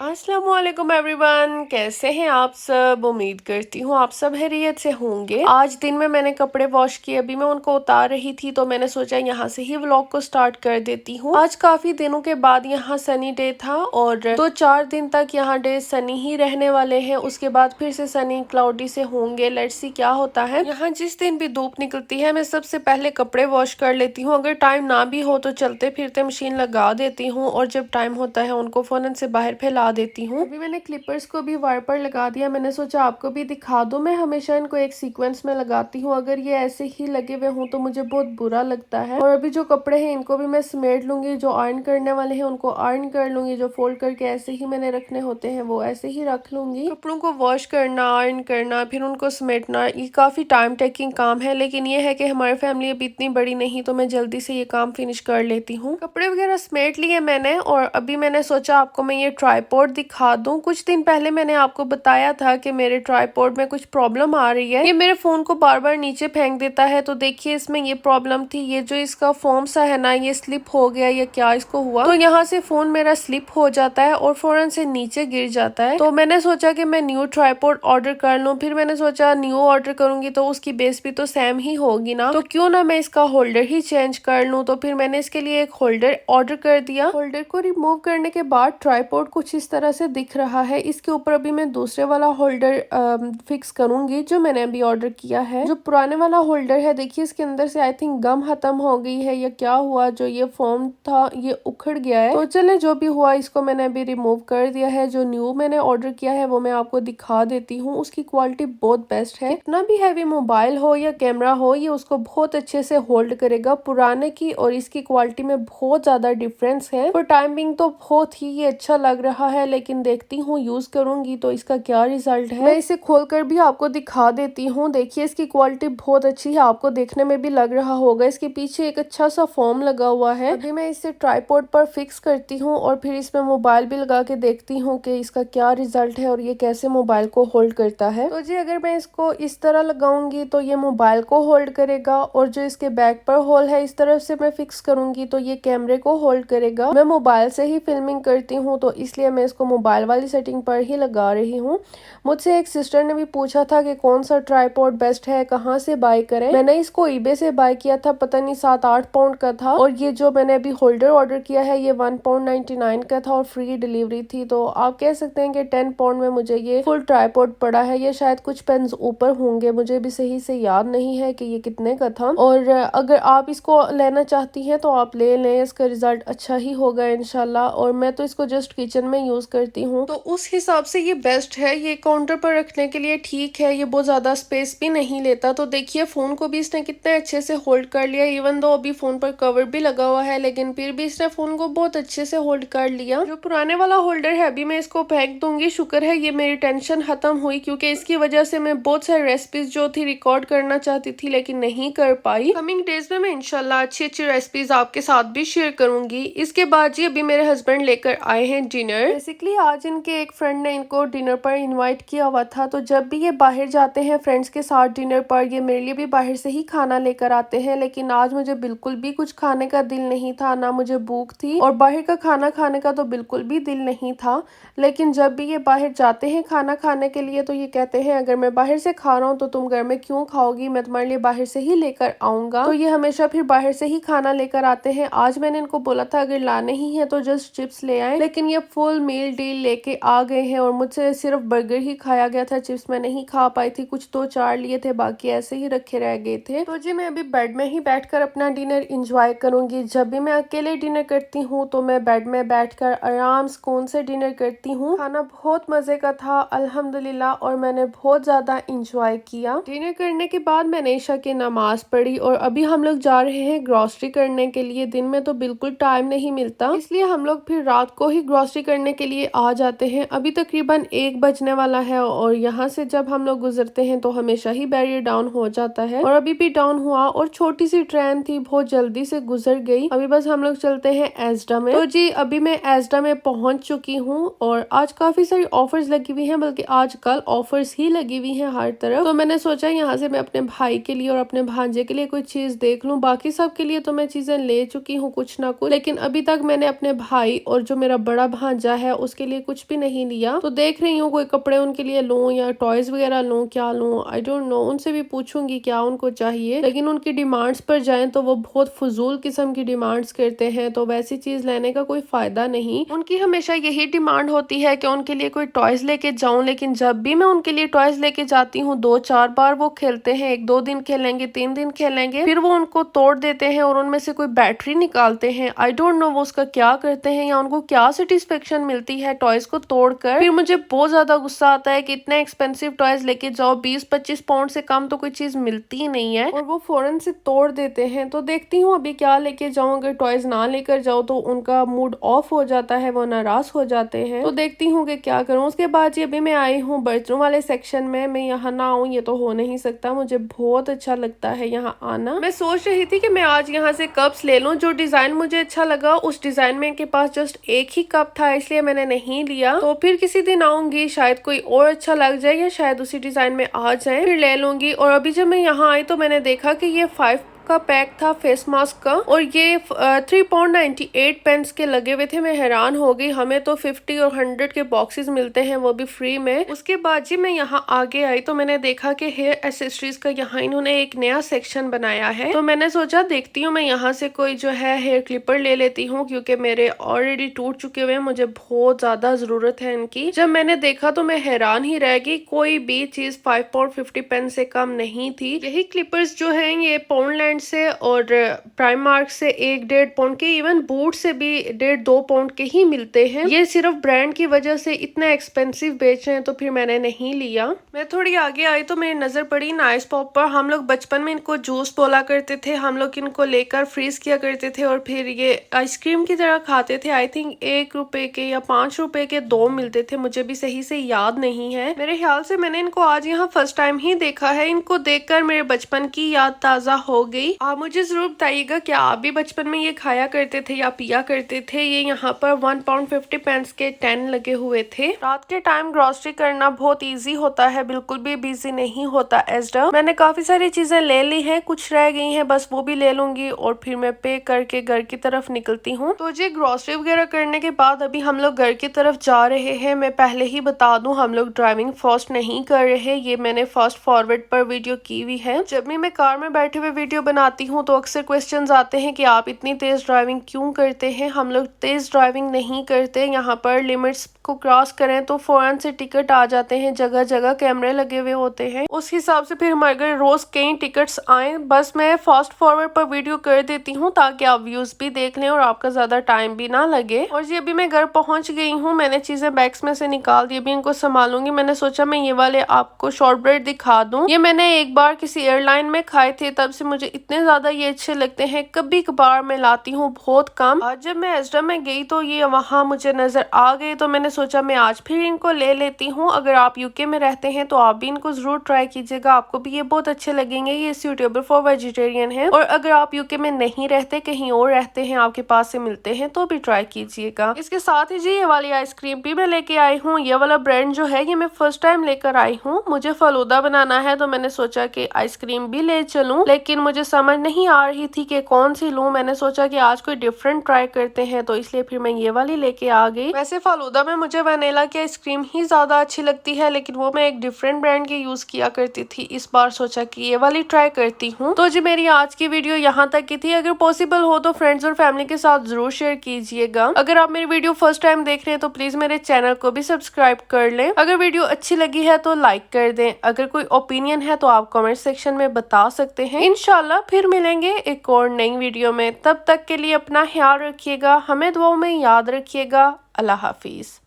अस्सलामुअलैकुम एवरीवन, कैसे हैं आप सब। उम्मीद करती हूँ आप सब खैरियत से होंगे। आज दिन में मैंने कपड़े वॉश किए, अभी मैं उनको उतार रही थी तो मैंने सोचा यहाँ से ही व्लॉग को स्टार्ट कर देती हूँ। आज काफी दिनों के बाद यहाँ सनी डे था और 2-4 दिन तक यहाँ डे सनी ही रहने वाले हैं। उसके बाद फिर से सनी क्लाउडी से होंगे। लेट्स सी क्या होता है। यहाँ जिस दिन भी धूप निकलती है मैं सबसे पहले कपड़े वॉश कर लेती हूँ। अगर टाइम ना भी हो तो चलते फिरते मशीन लगा देती हूँ और जब टाइम होता है उनको फौरन से बाहर फैला देती हूँ। अभी मैंने क्लिपर्स को भी वाइपर लगा दिया। मैंने सोचा आपको भी दिखा दूं। मैं हमेशा इनको एक सीक्वेंस में लगाती हूँ, अगर ये ऐसे ही लगे हुए हों तो मुझे बहुत बुरा लगता है। और अभी जो कपड़े हैं इनको भी मैं समेट लूंगी, जो आयरन करने वाले हैं उनको आयरन कर लूंगी, जो फोल्ड करके ऐसे ही मैंने रखने होते हैं वो ऐसे ही रख लूंगी। कपड़ों को वॉश करना, आयरन करना, फिर उनको समेटना, ये काफी टाइम टेकिंग काम है, लेकिन ये है कि हमारी फैमिली अभी इतनी बड़ी नहीं तो मैं जल्दी से ये काम फिनिश कर लेती हूँ। कपड़े वगैरह समेट लिए मैंने और अभी मैंने सोचा आपको मैं ये ट्राइपॉड दिखा दूं। कुछ दिन पहले मैंने आपको बताया था कि मेरे ट्राइपॉड में कुछ प्रॉब्लम आ रही है, ये मेरे फोन को बार बार नीचे फेंक देता है। तो देखिए इसमें ये प्रॉब्लम थी, ये जो इसका फोम सा है ना ये स्लिप हो गया या क्या इसको हुआ, तो यहाँ से फोन मेरा स्लिप हो जाता है और फौरन से नीचे गिर जाता है। तो मैंने सोचा कि मैं न्यू ट्राइपॉड ऑर्डर कर लूं। फिर मैंने सोचा न्यू ऑर्डर करूंगी तो उसकी बेस भी तो सेम ही होगी ना, तो क्यों ना मैं इसका होल्डर ही चेंज कर लूं। तो फिर मैंने इसके लिए एक होल्डर ऑर्डर कर दिया। होल्डर को रिमूव करने के बाद ट्राइपॉड कुछ इस तरह से दिख रहा है। इसके ऊपर अभी मैं दूसरे वाला होल्डर फिक्स करूंगी जो मैंने अभी ऑर्डर किया है। जो पुराने वाला होल्डर है देखिए इसके अंदर से आई थिंक गम खत्म हो गई है या क्या हुआ, जो ये फोम था ये उखड़ गया है। तो चले जो भी हुआ इसको मैंने अभी रिमूव कर दिया है। जो न्यू मैंने ऑर्डर किया है वो मैं आपको दिखा देती हूँ। उसकी क्वालिटी बहुत बेस्ट है। कितना भी हैवी मोबाइल हो या कैमरा हो ये उसको बहुत अच्छे से होल्ड करेगा। पुराने की और इसकी क्वालिटी में बहुत ज्यादा डिफरेंस है। और टाइमिंग तो बहुत ही ये अच्छा लग रहा है, लेकिन देखती हूँ यूज करूंगी तो इसका क्या रिजल्ट है। मैं इसे खोलकर भी आपको दिखा देती हूँ। देखिए इसकी क्वालिटी बहुत अच्छी है, आपको देखने में भी लग रहा होगा। इसके पीछे एक अच्छा सा फोम लगा हुआ है। अभी मैं इसे ट्राइपॉड पर फिक्स करती हूँ और फिर इसमें मोबाइल भी लगा के देखती हूँ कि इसका क्या रिजल्ट है और ये कैसे मोबाइल को होल्ड करता है। तो जी अगर मैं इसको इस तरह लगाऊंगी तो ये मोबाइल को होल्ड करेगा और जो इसके बैक पर होल है इस तरफ से मैं फिक्स करूंगी तो ये कैमरे को होल्ड करेगा। मैं मोबाइल से ही फिल्मिंग करती हूँ तो इसलिए मैं इसको मोबाइल वाली सेटिंग पर ही लगा रही हूँ। मुझसे एक सिस्टर ने भी पूछा था कि कौन सा ट्राइपॉड बेस्ट है, कहाँ से बाय करें। मैंने इसको ईबे से बाय किया था, पता नहीं 7-8 पाउंड का था। और ये जो मैंने अभी होल्डर ऑर्डर किया है ये 1 का था और फ्री डिलीवरी थी। तो आप कह सकते हैं कि 10 पाउंड में मुझे ये फुल ट्राइपॉड पड़ा है। ये शायद कुछ पेन्स ऊपर होंगे, मुझे भी सही से याद नहीं है कि ये कितने का था। और अगर आप इसको लेना चाहती हैं तो आप ले लें, इसका रिजल्ट अच्छा ही होगा इंशाल्लाह। और मैं तो इसको जस्ट किचन में यूज करती हूँ तो उस हिसाब से ये बेस्ट है। ये काउंटर पर रखने के लिए ठीक है, ये बहुत ज्यादा स्पेस भी नहीं लेता। तो देखिए फोन को भी इसने कितने अच्छे से होल्ड कर लिया। इवन दो अभी फोन पर कवर भी लगा हुआ है लेकिन फिर भी इसने फोन को बहुत अच्छे से होल्ड कर लिया। जो पुराने वाला होल्डर है अभी मैं इसको फेंक दूंगी। शुक्र है ये मेरी टेंशन खत्म हुई, क्योंकि इसकी वजह से मैं बहुत सारी रेसिपीज जो थी रिकॉर्ड करना चाहती थी लेकिन नहीं कर पाई। कमिंग डेज में मैं इंशाल्लाह अच्छी अच्छी रेसिपीज आपके साथ भी शेयर करूंगी। इसके बाद जी अभी मेरे हस्बैंड लेकर आए हैं डिनर। बेसिकली आज इनके एक फ्रेंड ने इनको डिनर पर इनवाइट किया हुआ था, तो जब भी ये बाहर जाते हैं फ्रेंड्स के साथ डिनर पर ये मेरे लिए भी बाहर से ही खाना लेकर आते हैं। लेकिन आज मुझे बिल्कुल भी कुछ खाने का दिल नहीं था, ना मुझे भूख थी और बाहर का खाना खाने का तो बिल्कुल भी दिल नहीं था। लेकिन जब भी ये बाहर जाते हैं खाना खाने के लिए तो ये कहते हैं अगर मैं बाहर से खा रहा हूँ तो तुम घर में क्यों खाओगी, मैं तुम्हारे लिए बाहर से ही लेकर आऊंगा। तो ये हमेशा फिर बाहर से ही खाना लेकर आते हैं। आज मैंने इनको बोला था अगर लाने ही है तो जस्ट चिप्स ले आए, लेकिन ये फुल मील डील लेके आ गए हैं और मुझसे सिर्फ बर्गर ही खाया गया था, चिप्स मैं नहीं खा पाई थी। कुछ 2-4 लिए थे, बाकी ऐसे ही रखे रह गए थे। तो जी मैं अभी बेड में ही बैठकर अपना डिनर इंजॉय करूंगी। जब भी मैं अकेले डिनर करती हूँ तो मैं बेड में बैठकर आराम सुकून से डिनर करती हूँ। खाना बहुत मजे का था अल्हम्दुलिल्लाह और मैंने बहुत ज्यादा इंजॉय किया। डिनर करने के बाद मैंने ईशा की नमाज पढ़ी और अभी हम लोग जा रहे हैं ग्रोसरी करने के लिए। दिन में तो बिल्कुल टाइम नहीं मिलता, इसलिए हम लोग फिर रात को ही ग्रोसरी करने के लिए आ जाते हैं। अभी तकरीबन 1 बजने वाला है और यहाँ से जब हम लोग गुजरते हैं तो हमेशा ही बैरियर डाउन हो जाता है और अभी भी डाउन हुआ और छोटी सी ट्रेन थी बहुत जल्दी से गुजर गई। अभी बस हम लोग चलते हैं एजडा में। तो जी अभी मैं एजडा में पहुंच चुकी हूँ और आज काफी सारी ऑफर्स लगी हुई हैं, बल्कि आज कल ऑफर्स ही लगी हुई हैं हर तरफ। तो मैंने सोचा यहाँ से मैं अपने भाई के लिए और अपने भांजे के लिए कोई चीज देख लूं। बाकी सब के लिए तो मैं चीजें ले चुकी हूँ कुछ ना कुछ, लेकिन अभी तक मैंने अपने भाई और जो मेरा बड़ा भांजा है किया, उसके लिए कुछ भी नहीं लिया। तो देख रही हूँ कोई कपड़े उनके लिए लूँ या टॉयज वगैरह लूँ, क्या लूँ, आई डोंट नो। उनसे भी पूछूंगी क्या उनको चाहिए, लेकिन उनकी डिमांड्स पर जाएं तो वो बहुत फजूल किस्म की डिमांड्स करते हैं, तो वैसी चीज लेने का कोई फायदा नहीं। उनकी हमेशा यही डिमांड होती है कि उनके लिए कोई टॉयज लेके जाऊं, लेकिन जब भी मैं उनके लिए टॉयज लेके जाती हूँ 2-4 बार वो खेलते हैं, 1-2 दिन खेलेंगे, 3 दिन खेलेंगे, फिर वो उनको तोड़ देते हैं और उनमें से कोई बैटरी निकालते हैं। आई डोंट नो वो उसका क्या करते हैं या उनको क्या सेटिस्फेक्शन मिलती है टॉयज को तोड़कर। फिर मुझे बहुत ज्यादा गुस्सा आता है कि इतने एक्सपेंसिव टॉयज लेके जाओ, 20-25 पाउंड से कम तो कोई चीज मिलती ही नहीं है, और वो फौरन से तोड़ देते हैं। तो देखती हूँ अभी क्या लेके जाऊँ। अगर टॉयज ना लेकर जाओ तो उनका मूड ऑफ हो जाता है, वो नाराज हो जाते हैं। तो देखती हूँ कि क्या करूँ। उसके बाद ये अभी मैं आई हूँ बर्तनों वाले सेक्शन में। मैं यहाँ ना आऊँ ये तो हो नहीं सकता, मुझे बहुत अच्छा लगता है यहाँ आना। मैं सोच रही थी कि मैं आज यहाँ से कप्स ले लूँ। जो डिजाइन मुझे अच्छा लगा उस डिजाइन में के पास जस्ट एक ही कप था, इसलिए मैंने नहीं लिया। तो फिर किसी दिन आऊंगी, शायद कोई और अच्छा लग जाए या शायद उसी डिजाइन में आ जाए, फिर ले लूंगी। और अभी जब मैं यहाँ आई तो मैंने देखा कि ये 5 का पैक था फेस मास्क का, और ये 3.98 पेंस के लगे हुए थे। मैं हैरान हो गई, हमें तो 50 और 100 के बॉक्सेस मिलते हैं, वो भी फ्री में। उसके बाद जी मैं यहाँ आगे आई तो मैंने देखा कि हेयर एसेसरीज का यहाँ इन्होंने एक नया सेक्शन बनाया है। तो मैंने सोचा देखती हूँ मैं यहाँ से कोई जो है हेयर क्लिपर ले लेती हूँ, क्योंकि मेरे ऑलरेडी टूट चुके हुए हैं, मुझे बहुत ज्यादा जरूरत है इनकी। जब मैंने देखा तो मैं हैरान ही रह गई, कोई भी चीज 5.50 पेंस से कम नहीं थी। यही क्लिपर्स जो है ये पाउंडलैंड से और प्राइमार्क से 1-1.5 पाउंड के, इवन बूट से भी 1.5-2 पाउंड के ही मिलते हैं। ये सिर्फ ब्रांड की वजह से इतना एक्सपेंसिव बेच रहे हैं, तो फिर मैंने नहीं लिया। मैं थोड़ी आगे आई तो मेरी नजर पड़ी नाइस पॉप पर। हम लोग बचपन में इनको जूस बोला करते थे, हम लोग इनको लेकर फ्रीज किया करते थे और फिर ये आइसक्रीम की तरह खाते थे। आई थिंक 1 रुपए के या 5 रुपए के 2 मिलते थे, मुझे भी सही से याद नहीं है। मेरे ख्याल से मैंने इनको आज यहाँ फर्स्ट टाइम ही देखा है। इनको देखकर मेरे बचपन की याद ताजा हो गई। आप मुझे जरूर बताइएगा क्या आप भी बचपन में ये खाया करते थे या पिया करते थे। ये यहाँ पर 1.50 पेंस के 10 लगे हुए थे। रात के टाइम ग्रोसरी करना बहुत इजी होता है, बिल्कुल भी बिजी नहीं होता एस्डा। मैंने काफी सारी चीजें ले ली हैं, कुछ रह गई हैं, बस वो भी ले लूंगी और फिर मैं पे करके घर की तरफ निकलती हूँ। तो जी ग्रोसरी वगैरह करने के बाद अभी हम लोग घर की तरफ जा रहे हैं। मैं पहले ही बता दूं हम लोग ड्राइविंग फास्ट नहीं कर रहे, ये मैंने फास्ट फॉरवर्ड पर वीडियो की हुई है। जब भी मैं कार में बैठे हुए वीडियो बनाती हूँ तो अक्सर क्वेश्चंस आते हैं कि आप इतनी तेज ड्राइविंग क्यों करते हैं। हम लोग तेज ड्राइविंग नहीं करते, यहाँ पर लिमिट्स को क्रॉस करें तो फौरन से टिकट आ जाते हैं, जगह जगह कैमरे लगे हुए होते हैं, उस हिसाब से फिर हमारे घर रोज कई टिकट्स आए। बस मैं फास्ट फॉरवर्ड पर वीडियो कर देती हूँ ताकि आप व्यूज भी देख लें और आपका ज्यादा टाइम भी ना लगे। और जी अभी मैं घर पहुंच गई हूँ, मैंने चीजें बैग्स में से निकाल दी, अभी इनको संभालूंगी। मैंने सोचा मैं ये वाले आपको शॉर्ट ब्रेड दिखा दूं। ये मैंने एक बार किसी एयरलाइन में खाए थे, तब से मुझे इतने ज्यादा ये अच्छे लगते हैं। कभी कभार मैं लाती हूँ, बहुत कम। आज जब मैं एस्डा में गई तो ये वहां मुझे नजर आ गए, तो मैंने सोचा मैं आज फिर इनको ले लेती हूँ। अगर आप यूके में रहते हैं तो आप भी इनको जरूर ट्राई कीजिएगा, आपको भी ये बहुत अच्छे लगेंगे। ये सूटेबल फॉर वेजिटेरियन है। और अगर आप यूके में नहीं रहते, कहीं और रहते हैं, आपके पास से मिलते हैं, तो भी ट्राई कीजिएगा। इसके साथ ही जी ये वाली आइसक्रीम भी मैं लेके आई हूँ। ये वाला ब्रांड जो है ये मैं फर्स्ट टाइम लेकर आई हूँ। मुझे फलूदा बनाना है तो मैंने सोचा कि आइसक्रीम भी ले चलूं, लेकिन मुझे समझ नहीं आ रही थी कि कौन सी लूं। मैंने सोचा कि आज कोई डिफरेंट ट्राई करते हैं, तो इसलिए फिर मैं ये वाली लेके आ गई। वैसे फालूदा में मुझे वनीला की आइसक्रीम ही ज्यादा अच्छी लगती है, लेकिन वो मैं एक डिफरेंट ब्रांड की यूज किया करती थी। इस बार सोचा कि ये वाली ट्राई करती हूँ। तो जी मेरी आज की वीडियो यहाँ तक की थी। अगर पॉसिबल हो तो फ्रेंड्स और फैमिली के साथ जरूर शेयर कीजिएगा। अगर आप मेरी वीडियो फर्स्ट टाइम देख रहे हैं तो प्लीज मेरे चैनल को भी सब्सक्राइब कर लें। अगर वीडियो अच्छी लगी है तो लाइक कर दें। अगर कोई ओपिनियन है तो आप कमेंट सेक्शन में बता सकते हैं। इंशाल्लाह फिर मिलेंगे एक और नई वीडियो में। तब तक के लिए अपना ख्याल रखिएगा, हमें दुआओं में याद रखिएगा। अल्लाह हाफिज।